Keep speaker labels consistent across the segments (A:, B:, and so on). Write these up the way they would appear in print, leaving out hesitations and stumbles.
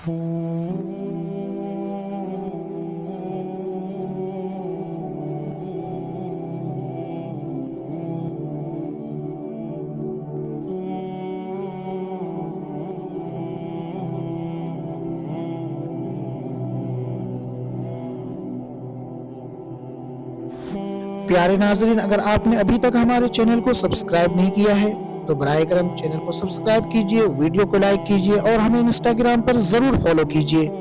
A: प्यारे नाज़रीन, अगर आपने अभी तक हमारे चैनल को सब्सक्राइब नहीं किया है तो बराए करम चैनल को सब्सक्राइब कीजिए, वीडियो को लाइक कीजिए और हमें इंस्टाग्राम पर ज़रूर फॉलो कीजिए।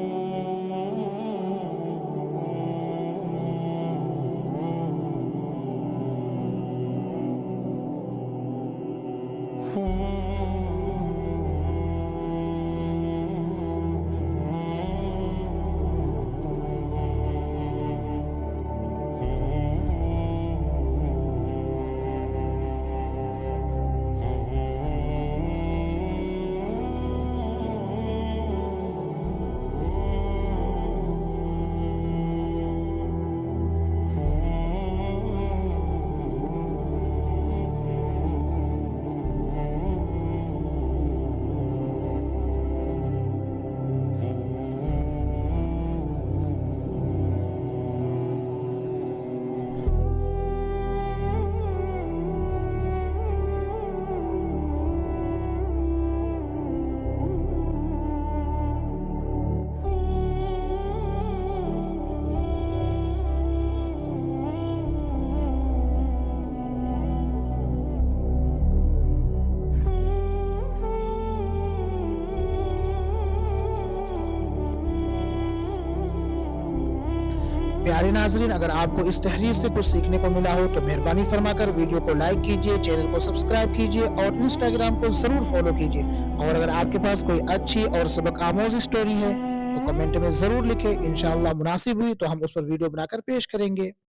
A: प्यारे नाज़रीन, अगर आपको इस तहरीर से कुछ सीखने को मिला हो तो मेहरबानी फरमाकर वीडियो को लाइक कीजिए, चैनल को सब्सक्राइब कीजिए और इंस्टाग्राम को ज़रूर फॉलो कीजिए। और अगर आपके पास कोई अच्छी और सबक आमोज़ स्टोरी है तो कमेंट में ज़रूर लिखें। इंशाअल्लाह मुनासिब हुई तो हम उस पर वीडियो बनाकर पेश करेंगे।